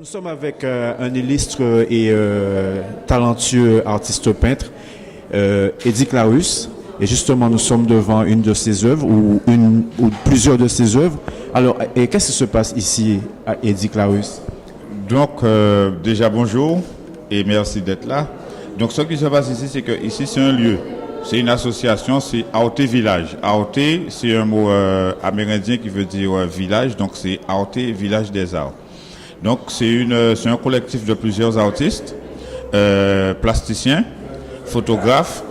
Nous sommes avec un illustre et talentueux artiste peintre, Eddie Clarus. Et justement, nous sommes devant une de ses œuvres ou plusieurs de ses œuvres. Alors, qu'est-ce qui se passe ici à Eddie Clarus? Donc, déjà bonjour et merci d'être là. Donc, ce qui se passe ici, c'est que ici, c'est un lieu. C'est une association, c'est Aote Village. Aote, c'est un mot amérindien qui veut dire village. Donc, c'est Aote Village des Arts. Donc, c'est un collectif de plusieurs artistes, plasticiens, photographes,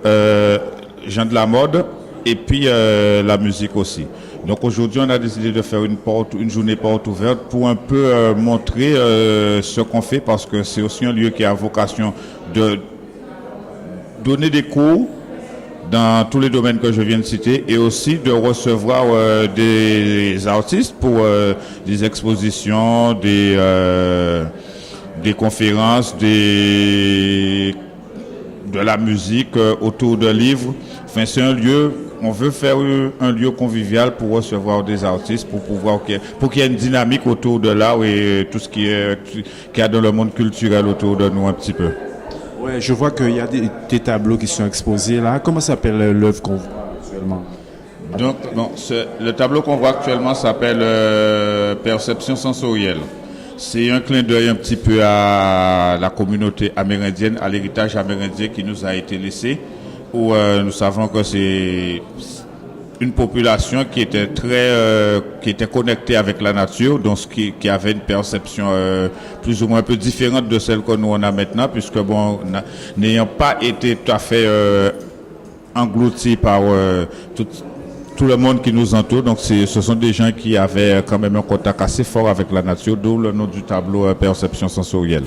gens de la mode et puis la musique aussi. Donc aujourd'hui, on a décidé de faire une journée porte ouverte pour un peu montrer ce qu'on fait, parce que c'est aussi un lieu qui a vocation de donner des cours dans tous les domaines que je viens de citer et aussi de recevoir des artistes pour des expositions, des conférences, de la musique autour de livres. Enfin, c'est un lieu, on veut faire un lieu convivial pour recevoir des artistes, pour qu'il y ait une dynamique autour de l'art et tout ce qu'il y a dans le monde culturel autour de nous un petit peu. Ouais, je vois qu'il y a des tableaux qui sont exposés là. Comment s'appelle l'œuvre qu'on voit actuellement? Donc, le tableau qu'on voit actuellement s'appelle Perception sensorielle. C'est un clin d'œil un petit peu à la communauté amérindienne, à l'héritage amérindien qui nous a été laissé, où nous savons que c'est une population qui était connectée avec la nature, donc qui avait une perception plus ou moins un peu différente de celle que nous on a maintenant, puisque n'ayant pas été tout à fait engloutis par tout le monde qui nous entoure, donc ce sont des gens qui avaient quand même un contact assez fort avec la nature, d'où le nom du tableau Perception sensorielle.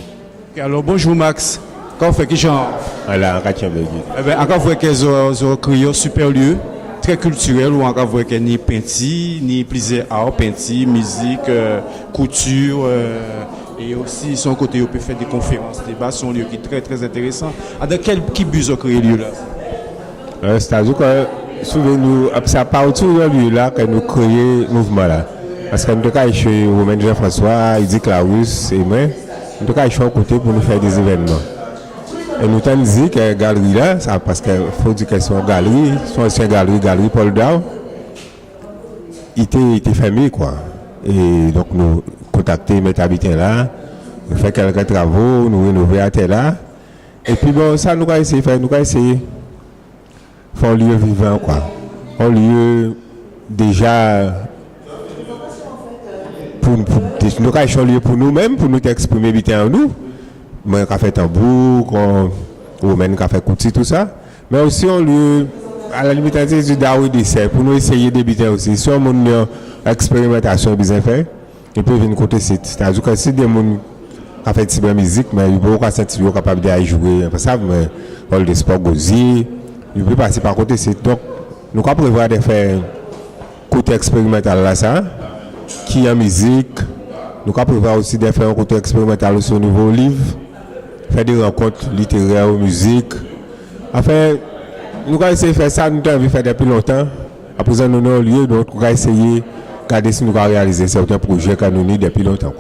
Alors bonjour Max, quand vous faites qui genre? Voilà, Encore vous qu'ils ont créé un super lieu très culturel où encore vous ni peinture, ni plaisir art, peinture, musique, couture et aussi son côté vous peut faire des conférences, débats, c'est un lieu qui est très très intéressant. Dans qui but ont créé le lieu là? C'est-à-dire que souvenez-nous, c'est pas autour de lieu là que nous créons le mouvement là. Parce que nous avons chez Romain Jean-François, Eddie Clarus et moi, nous avons chez côté pour nous faire des événements. Et nous avons dit que la galerie là, parce qu'il faut dire qu'elles sont galeries, galerie Paul Dao, il était fermé quoi. Et donc nous contacter mes habitants là, nous faire quelques travaux, nous rénover à terre là. Et puis bon, ça nous avons essayé de faire, un lieu vivant quoi. Un lieu déjà nous avons un lieu pour nous-mêmes, pour nous exprimer bien en nous. Moi, qui fait tambour, ou même qui fait couture, tout ça. Mais aussi un lieu, à la limite, du d'art et d'essai, pour nous essayer d'habiter aussi. Si on a une expérimentation bien faite, ils peuvent venir côté site. C'est-à-dire que si des gens qui font de la musique, mais ils peuvent sentir capable de jouer, ça, mais hall de sport gosier, ils peuvent passer par côté site. Donc, nous avons prévoir de faire côté expérimental là, ça, qui est en musique. Nous avons prévoir aussi de faire un côté expérimental aussi au niveau livre. Faire des rencontres littéraires ou musique. Enfin, nous avons essayé de faire ça, nous avons fait depuis longtemps. À présent, nous avons un lieu, donc nous avons essayé de regarder si nous avons réalisé certains projets que nous avons depuis longtemps.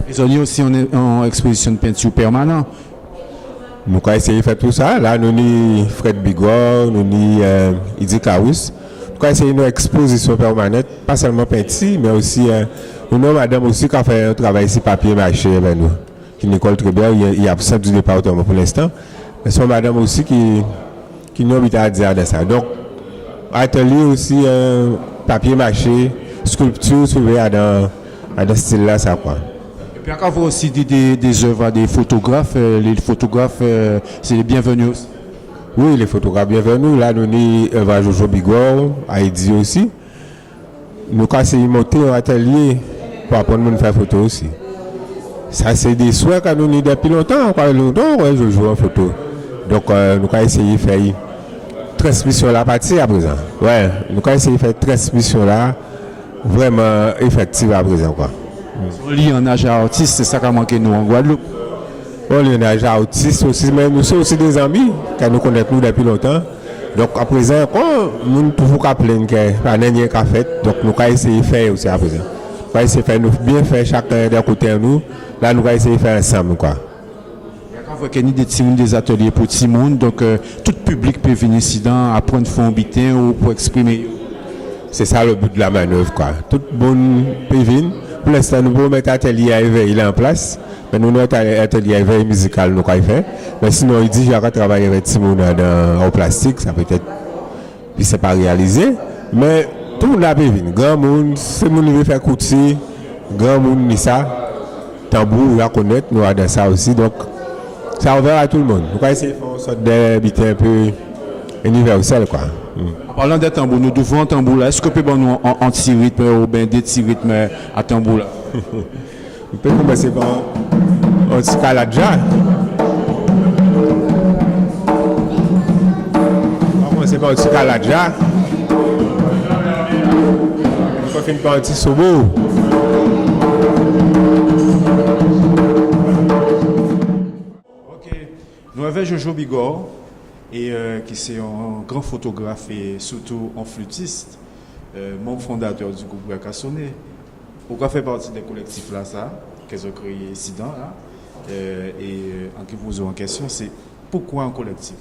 Ils ont aussi en exposition de peinture permanente. Nous avons essayé de faire tout ça. Là, nous avons Fred Bigor, nous avons Eddie Clarus. Nous avons essayé une exposition permanente, pas seulement peinture, mais aussi, nous avons madame aussi qui a fait un travail ici, papier mâché avec nous. Qui Nicole très bien, il est absent du département pour l'instant. Mais c'est madame aussi qui nous habite à dire de ça. Donc, atelier aussi, papier mâché, sculpture, souvent dans ce style-là, ça quoi. Et puis encore vous aussi des œuvres des photographes. Les photographes, c'est les bienvenus aussi. Oui, les photographes bienvenus. Là, nous avons Jojo Bigor, Heidi aussi. Nous avons essayé de monter un atelier pour apprendre à faire photo aussi. Ça, c'est des souhaits que nous avons depuis longtemps. Ouais, je joue en photo. Donc, nous avons essayé de faire une transmission là à partir à présent. Ouais, nous avons essayé de faire une transmission là vraiment effective à présent. Quoi. On lit en âge artiste, c'est ça qui a manqué nous en Guadeloupe. On lit en âge artiste aussi, mais nous sommes aussi des amis qui nous connaissons depuis longtemps. Donc, à présent, nous toujours qu'à plaindre qu'il n'y a pas de fait. Donc, nous avons essayé de faire aussi à présent. va essayer de faire nous bien faire chacun d'un côté de nous. Là, nous allons essayer de faire ensemble, quoi. Il y a des ateliers pour tout le monde, donc tout public peut venir ici dans apprendre à faire un bitin ou pour exprimer. C'est ça le but de la manœuvre, quoi. Tout le monde peut venir. Pour l'instant, nous pouvons mettre atelier à éveil en place. Mais nous, notre atelier à éveil musical, nous allons faire. Mais sinon, il dit qu'il y a travailler avec tout le monde en plastique, ça peut être, puis c'est pas réalisé. Mais tout le monde a pu venir. Grand monde, c'est le monde qui veut faire couture, grand monde, ni ça. Tambour, on va connaître, nous avons ça aussi. Donc, ça ouvert à tout le monde. Nous allons essayer de faire une sorte d'habiter un peu universel, quoi. En parlant des tambours, nous devons un tambour là. Est-ce que peut nous en petit rythme ou bien des petits rythmes à tambour là? On peut commencer par un petit caladja. On va commencer par un petit caladja. On va finir par un petit sobo. Nous avons Jojo Bigor, et, qui est un grand photographe et surtout un flûtiste, membre fondateur du groupe Bracassoné. Pourquoi fait partie des collectifs là, ça, qu'ils ont créé ici dans là, en qui vous en question, c'est pourquoi un collectif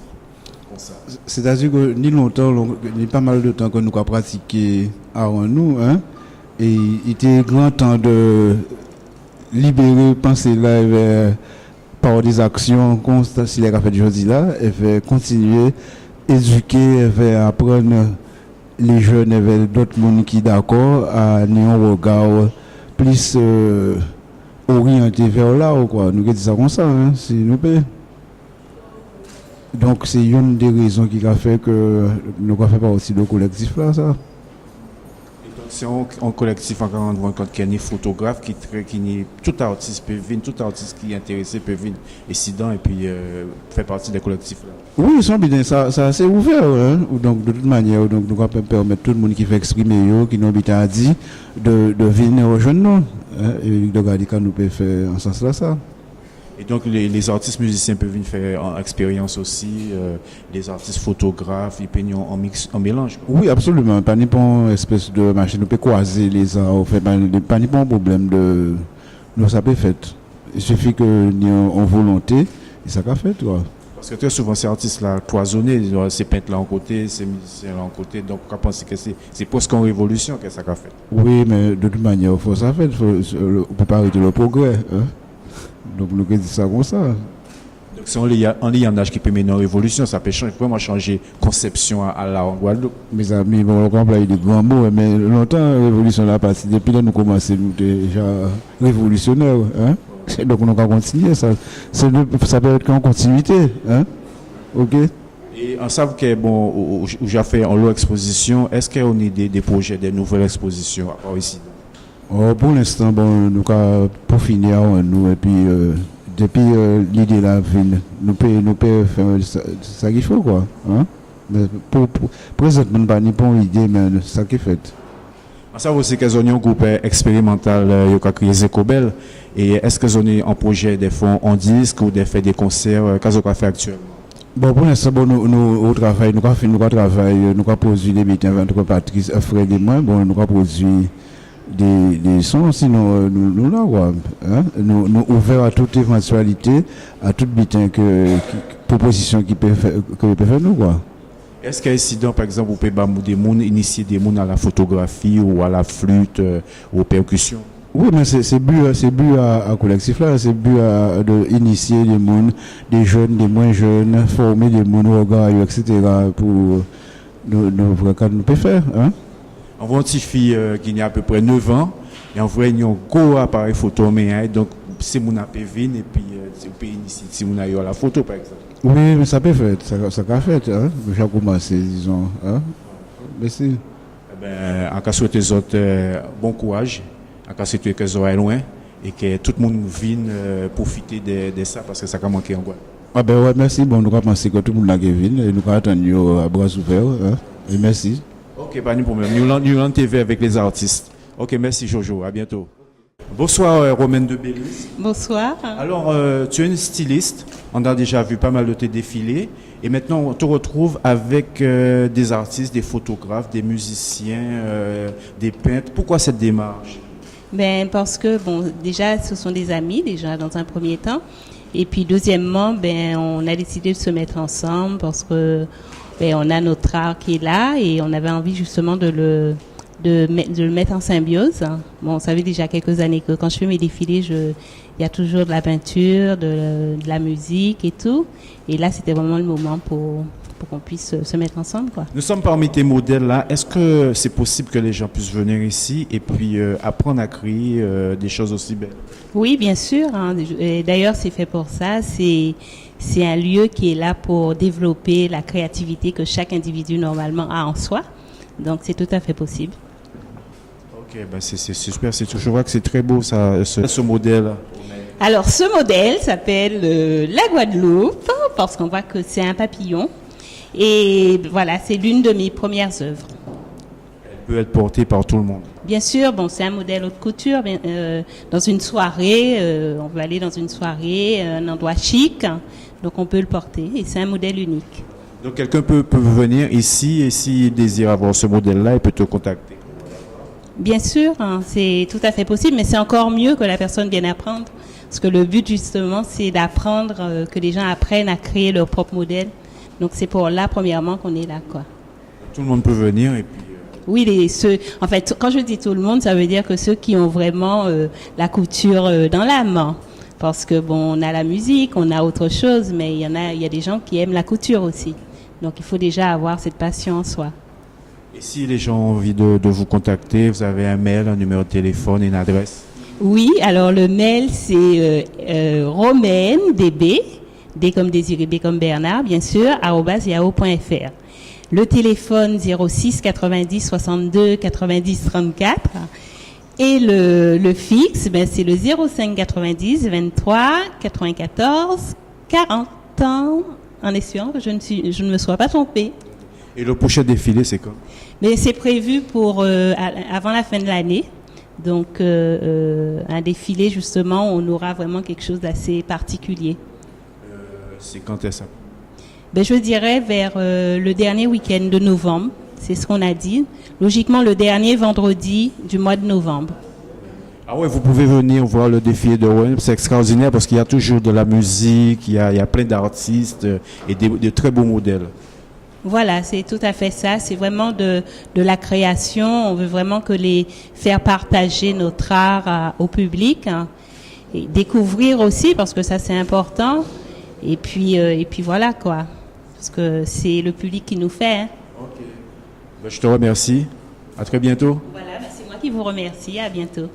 comme ça? C'est-à-dire que ni longtemps, ni pas mal de temps que nous avons pratiqué avant nous, hein, et il était grand temps de libérer, penser là vers par des actions constantes, si les fait aujourd'hui là, et faire continuer, éduquer, et faire apprendre les jeunes et d'autres monde qui d'accord à avoir un regard plus orienté vers là ou quoi. Nous disons ça comme ça, hein, si nous paye. Donc c'est une des raisons qui a fait que nous avons fait partie de collectif là, ça. C'est un collectif en rencontre qui est photographe, qui tout artiste peut venir, tout artiste qui est intéressé peut venir ici et puis faire partie des collectifs là. Oui, ils sont bien, ça c'est ouvert, hein? Donc de toute manière, donc nous allons permettre tout le monde qui fait exprimer, qui nous a dit, de venir rejoindre nous, hein? Et de regarder quand nous pouvons faire en ce sens là ça. Et donc les artistes musiciens peuvent venir faire en expérience aussi, les artistes photographes, ils peuvent en mélange. Oui, absolument. Pas n'importe espèce de machine, on peut croiser les arts, pas n'importe problème de nous ça peut faire. Il suffit que nous en volonté et ça qu'a fait quoi. Parce que très souvent ces artistes là cloisonnés, ces peintres là en côté, ces musiciens là en côté, donc on pense que c'est presque en révolution que ça qu'a fait. Oui, mais de toute manière, il faut ça faire, on ne peut pas arrêter le progrès. Hein? Donc nous disons ça comme ça. Donc c'est un lignage qui peut mener en révolution, ça peut vraiment changer conception à la en Guadeloupe. Mes amis, bon, on emploie des grands mots, mais longtemps, la révolution là, parce que depuis là, nous commençons, nous déjà révolutionnaires. Hein? Donc on va continuer, ça peut être qu'en continuité. Hein? Ok? Et on sait que, bon, où j'ai fait en lot exposition, est-ce qu'on a des projets, des nouvelles expositions à part ici? Oh, pour l'instant, bon, nous avons pour finir, nous, et puis depuis l'idée là, nous pouvons faire ça qu'il faut, quoi. Hein? Mais présentement, pas ni pour idée, mais c'est ça qui fait. On sait aussi qu'ils ont un groupe expérimental qui a créé Zecobel. Et est-ce qu'ils ont un projet de fonds en disque ou de faire des concerts qu'ils ont fait actuellement? Bon, pour l'instant, bon, nous travaillons, nous avons produit des bêtises entre Patrice, Fred et moi. Bon, nous avons produit des sons, sinon nous là, quoi. Hein? Nous ouverts à toute éventualité, à toute proposition qui peut faire nous, quoi. Est-ce qu'il y a ici, par exemple, vous pouvez initier des gens à la photographie ou à la flûte, aux percussions? Oui, mais c'est but à collectif là, c'est but d'initier des gens, des jeunes, des moins jeunes, former des gens, regarder, etc. pour nous pouvons faire. Hein? On voit une petite fille qui a à peu près 9 ans, et on voit un gros appareil photo, mais donc c'est mon appel vin et puis vous pouvez initier si vous avez la photo par exemple. Oui, mais ça peut faire, ça peut faire, hein? J'ai commencé, disons. Hein? Merci. Eh ben, en cas souhaiter les autres bon courage, en cas souhaiter que vous loin et que tout le monde vienne profiter de ça parce que ça a manqué en Guadeloupe. Ah ben ouais, merci. Bon, nous avons pensé que tout le monde vient et nous avons attendu à bras ouverts. Hein? Et merci. Ok, pas de problème. Nous l'en TV avec les artistes. Ok, merci Jojo, à bientôt. Bonsoir Romaine de Bélis. Bonsoir. Alors, tu es une styliste, on a déjà vu pas mal de tes défilés, et maintenant on te retrouve avec des artistes, des photographes, des musiciens, des peintres. Pourquoi cette démarche? Ben, parce que, bon, déjà, ce sont des amis, déjà, dans un premier temps. Et puis, deuxièmement, ben, on a décidé de se mettre ensemble parce que, ben, on a notre art qui est là et on avait envie, justement, de le mettre en symbiose. Bon, on savait déjà quelques années que quand je fais mes défilés, il y a toujours de la peinture, de la musique et tout. Et là, c'était vraiment le moment pour qu'on puisse se mettre ensemble, quoi. Nous sommes parmi tes modèles là. Est-ce que c'est possible que les gens puissent venir ici et puis apprendre à créer des choses aussi belles? Oui, bien sûr, hein. Et d'ailleurs, c'est fait pour ça. C'est un lieu qui est là pour développer la créativité que chaque individu normalement a en soi. Donc, c'est tout à fait possible. Ok, ben c'est super. Je vois que c'est très beau ça, ce modèle. Alors, ce modèle s'appelle la Guadeloupe parce qu'on voit que c'est un papillon. Et voilà, c'est l'une de mes premières œuvres. Elle peut être portée par tout le monde. Bien sûr, bon, c'est un modèle haute couture. Dans une soirée, on veut aller dans une soirée, un endroit chic, donc on peut le porter. Et c'est un modèle unique. Donc quelqu'un peut venir ici et s'il désire avoir ce modèle-là, il peut te contacter. Bien sûr, hein, c'est tout à fait possible, mais c'est encore mieux que la personne vienne apprendre. Parce que le but, justement, c'est d'apprendre, que les gens apprennent à créer leur propre modèle. Donc, c'est pour là, premièrement, qu'on est là, quoi. Tout le monde peut venir et puis... Oui, en fait, quand je dis tout le monde, ça veut dire que ceux qui ont vraiment la couture dans l'âme. Parce que, bon, on a la musique, on a autre chose, mais il y a des gens qui aiment la couture aussi. Donc, il faut déjà avoir cette passion en soi. Et si les gens ont envie de vous contacter, vous avez un mail, un numéro de téléphone, une adresse? Oui, alors le mail, c'est romaine, db, D comme Désiré, B comme Bernard, bien sûr, @yahoo.fr. Le téléphone 06 90 62 90 34. Et le fixe, ben, c'est le 05 90 23 94 40 ans, en espérant que je ne me sois pas trompée. Et le prochain défilé, c'est quand? Mais c'est prévu pour avant la fin de l'année. Donc, un défilé, justement, on aura vraiment quelque chose d'assez particulier. C'est quand est-ce ça? Ben, je dirais vers le dernier week-end de novembre. C'est ce qu'on a dit. Logiquement, le dernier vendredi du mois de novembre. Ah ouais, vous pouvez venir voir le défilé de Rouen. C'est extraordinaire parce qu'il y a toujours de la musique, il y a plein d'artistes et de très beaux modèles. Voilà, c'est tout à fait ça. C'est vraiment de la création. On veut vraiment faire partager notre art au public, hein, et découvrir aussi parce que ça c'est important. Et puis voilà quoi, parce que c'est le public qui nous fait. Hein. Ok. Ben, je te remercie. À très bientôt. Voilà, ben, c'est moi qui vous remercie. À bientôt.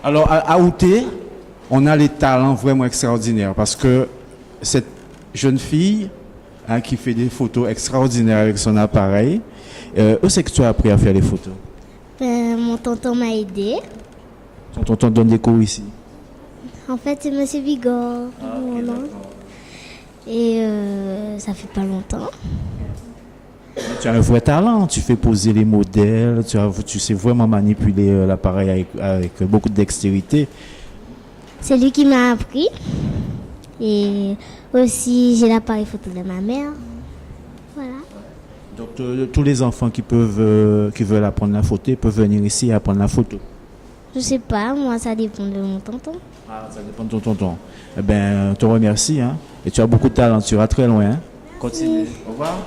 Alors, à Outé, on a les talents vraiment extraordinaires parce que cette jeune fille, hein, qui fait des photos extraordinaires avec son appareil, où c'est que tu as appris à faire les photos? Ben, mon tonton m'a aidé. Ton tonton donne des cours ici. En fait, c'est Monsieur Bigor. Voilà. Et ça fait pas longtemps. Tu as un vrai talent, tu fais poser les modèles, tu sais vraiment manipuler l'appareil avec beaucoup de dextérité. C'est lui qui m'a appris. Et aussi, j'ai l'appareil photo de ma mère. Voilà. Donc tous les enfants qui veulent apprendre la photo peuvent venir ici et apprendre la photo. Je sais pas, moi, ça dépend de mon tonton. Ah, ça dépend de ton tonton. Eh bien, on te remercie, hein. Et tu as beaucoup de talent, tu iras très loin. Hein. Continue. Au revoir.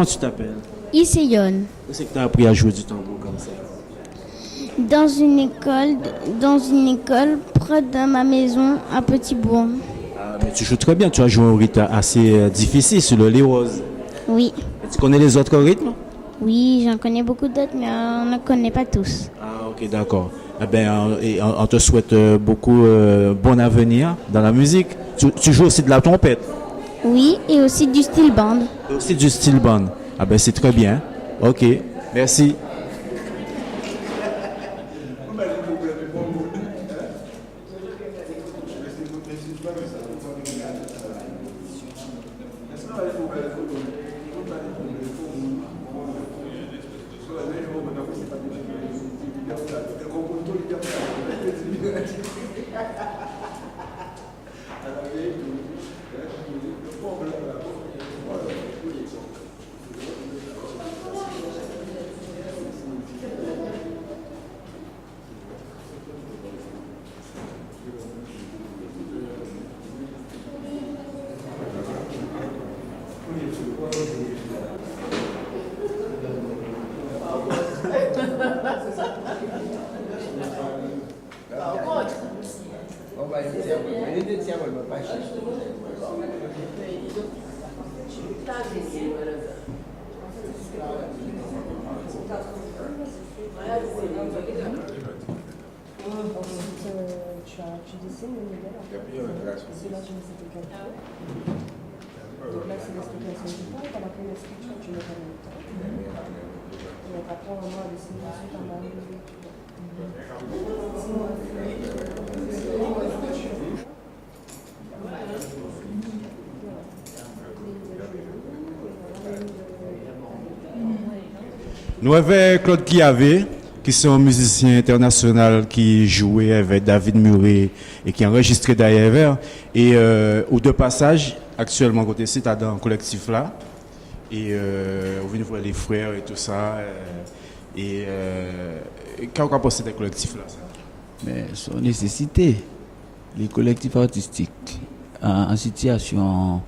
tu t'appelles? Iseyon. Où c'est que tu as appris à jouer du tambour comme ça? Dans une école près de ma maison à Petit-Bourg. Ah, mais tu joues très bien, tu as joué un rythme assez difficile sur le Léose. Oui. Tu connais les autres rythmes? Oui, j'en connais beaucoup d'autres, mais on ne connaît pas tous. Ah, ok, d'accord. Eh ben, on te souhaite beaucoup bon avenir dans la musique. Tu joues aussi de la trompette? Oui, et aussi du style band. Aussi du style band. Ah ben, c'est très bien. Ok, merci. Tu dessines le modèle en fait. C'est là que je me suis calculé. Donc là, c'est l'explication du point. T'as la première structure, tu mets en même temps. Donc après, on va dessiner ensuite en arrière. Nous avons Claude Kiavé, qui sont un musicien international qui jouait avec David Murray et qui enregistrait d'ailleurs. Et au deux passages, actuellement, côté site, dans le collectif là. Et on vient voir les frères et tout ça. Quand on pense à des collectifs là, ça? Mais son nécessité, les collectifs artistiques en situation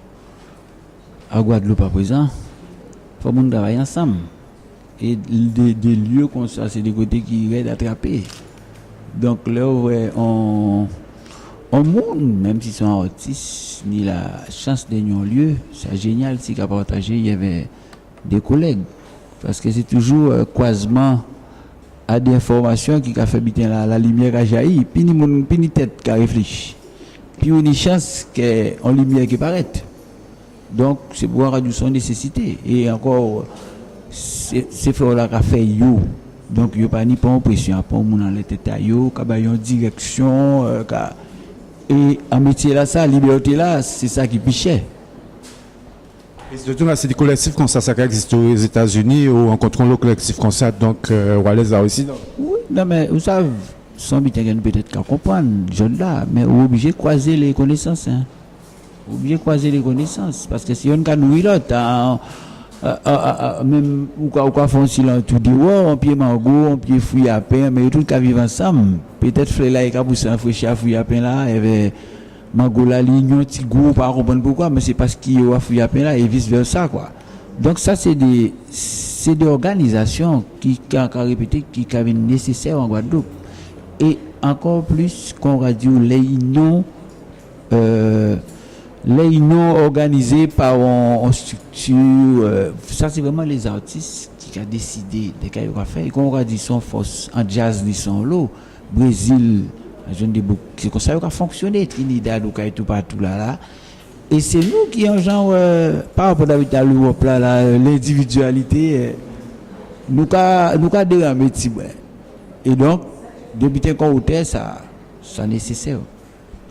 à Guadeloupe à présent, il faut qu'on travaille ensemble. Et des lieux comme ça, c'est des côtés qui aident à attraper. Donc là, on monde, même s'ils sont artistes, ni la chance d'être un lieu, c'est génial si qu'à partager, il y avait des collègues. Parce que c'est toujours croisement à des informations qui a fait bien la lumière à jaillir, puis ni tête qui réfléchit. Puis on a une chance qu'on lumière qui paraît. Donc c'est pour radio son nécessité. Et encore, c'est faire la fait yo. Donc il n'y a pas ni pas en pression, pas mon dans les têtes yo, en direction, et en métier là, ça, liberté là, c'est ça qui pichait. Et surtout là, c'est des collectifs comme ça qui existent aux États-Unis ou en contrôle le collectif comme ça, donc Wallace a aussi. Oui, non mais vous savez, sans bien peut-être qu'à comprendre, jeune là, mais on est obligé de croiser les connaissances. Hein. On est obligé de croiser les connaissances, parce que si on a nourri l'autre, même ou quoi font silence tout dit on pied mango on pied fruit à pain mais tout cas vivre ensemble peut-être frère là il a poussé un fruit à pain là et ben mango là lignon petit goût pas comprendre pourquoi mais c'est parce qu'il y a fruit à pain là et vice versa quoi. Donc ça c'est des organisations qui répété qui sont nécessaires en Guadeloupe et encore plus qu'on va dire les non organisés par une structure, ça c'est vraiment les artistes qui ont décidé de ce qu'ils vont faire. Et quand on a dit son force en jazz, ils sont là, Brésil, c'est comme ça qu'ils ont fonctionné, Trinidad, et tout partout là. Et c'est nous qui en genre, par rapport à l'Europe là, l'individualité, nous avons dérangé. Et donc, depuis qu'on a ça nécessaire.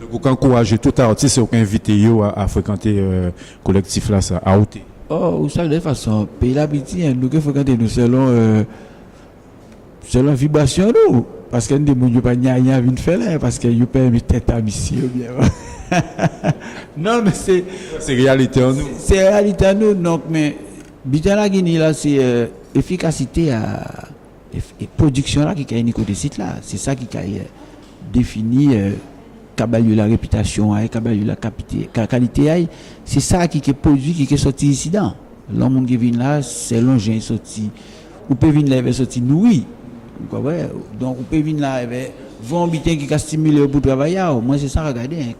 Donc, vous encouragez tout artiste et invité à fréquenter le collectif là, ça, à ôter. Oh, vous savez, de toute façon, pays l'habitude, nous que fréquenter nous selon vibration, nous. Parce que nous ne pouvons pas n'y aller faire là, parce que nous permet tête à mission, bien. Non, mais c'est réalité en nous. C'est réalité en nous, donc, mais, bien la Guinée là, c'est efficacité et production là qui a une côté site là. C'est ça qui a défini. Kabayu la réputation, Kabayu la qualité, c'est ça qui est produit, qui est sorti ici dedans. L'homme qui vient là, c'est l'engin sorti. Ou peut venir là, il va sortir nourri. Donc, on peut venir là, il va voir un bitin qui a stimulé pour travailler. Moi, c'est ça, regardez,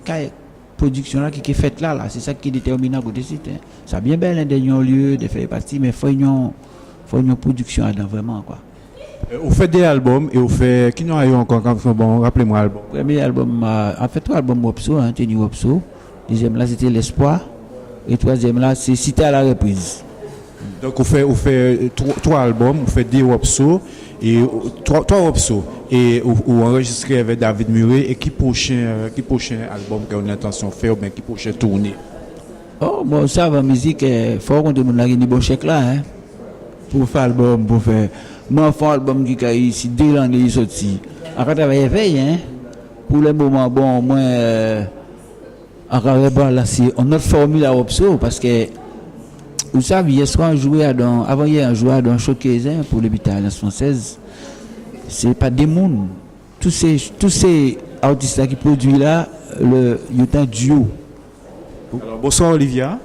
production là qui est faite là, c'est ça qui détermine à côté site. Ça bien belle d'un lieu de faire partie, mais faut une production là vraiment quoi. Vous faites des albums et vous faites qui n'ont eu encore bon rappelez-moi album. Premier album en fait 3 albums Wopso, Tenu Wopso. Deuxième là c'était l'espoir et troisième là c'est Cité à la reprise. Donc vous faites 3 albums, vous faites des Wopso et 3 Wopso et vous enregistrez avec David Murray et qui prochain album que vous avez l'intention de faire ou bien qui prochain tournée. Oh bon ça va musique faut qu'on demande là une bon chèque là hein pour faire album pour faire moi fais un album qui a ici 2 langues il sorti après travailler veille hein pour le moment bon moi encore là c'est une autre formule à Wopso parce que vous savez hier soir avant hier on jouait dans showcase hein, pour l'hôpital française c'est pas des mondes tous ces artistes là qui produisent là il y a un duo. Alors, bonsoir Olivia.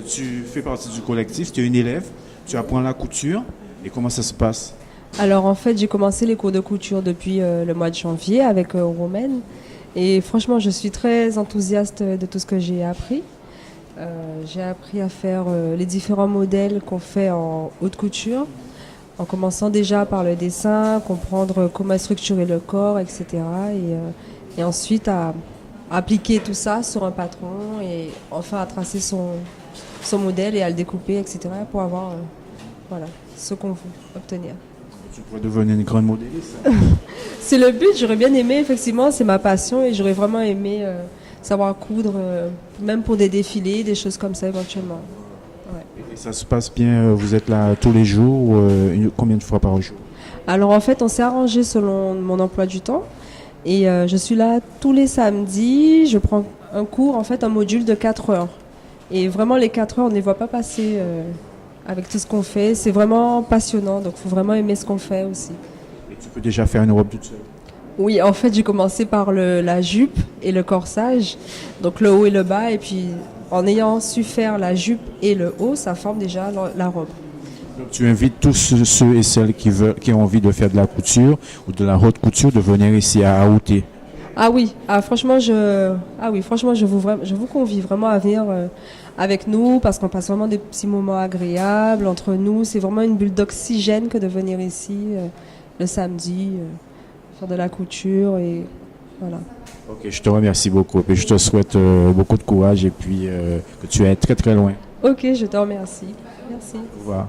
Tu fais partie du collectif, tu es une élève, tu apprends la couture et comment ça se passe? Alors en fait, j'ai commencé les cours de couture depuis le mois de janvier avec Romaine et franchement, je suis très enthousiaste de tout ce que j'ai appris. J'ai appris à faire les différents modèles qu'on fait en haute couture, en commençant déjà par le dessin, comprendre comment structurer le corps, etc. Et ensuite à appliquer tout ça sur un patron et enfin à tracer son modèle et à le découper, etc. pour avoir ce qu'on veut obtenir. Tu pourrais devenir une grande modéliste. C'est le but, j'aurais bien aimé, effectivement, c'est ma passion et j'aurais vraiment aimé savoir coudre, même pour des défilés, des choses comme ça éventuellement. Ouais. Et ça se passe bien, vous êtes là tous les jours, combien de fois par jour? Alors en fait, on s'est arrangé selon mon emploi du temps. Et je suis là tous les samedis, je prends un cours, en fait un module de 4 heures. Et vraiment les 4 heures, on ne les voit pas passer avec tout ce qu'on fait. C'est vraiment passionnant, donc il faut vraiment aimer ce qu'on fait aussi. Et tu peux déjà faire une robe toute seule? Oui, en fait j'ai commencé par la jupe et le corsage, donc le haut et le bas. Et puis en ayant su faire la jupe et le haut, ça forme déjà la robe. Donc, tu invites tous ceux et celles qui ont envie de faire de la couture ou de la haute couture de venir ici à Aouté. Ah oui, franchement, je vous convie vraiment à venir avec nous parce qu'on passe vraiment des petits moments agréables entre nous. C'est vraiment une bulle d'oxygène que de venir ici le samedi, faire de la couture et voilà. Ok, je te remercie beaucoup et je te souhaite beaucoup de courage et puis que tu ailles très très loin. Ok, je te remercie. Merci. Au revoir.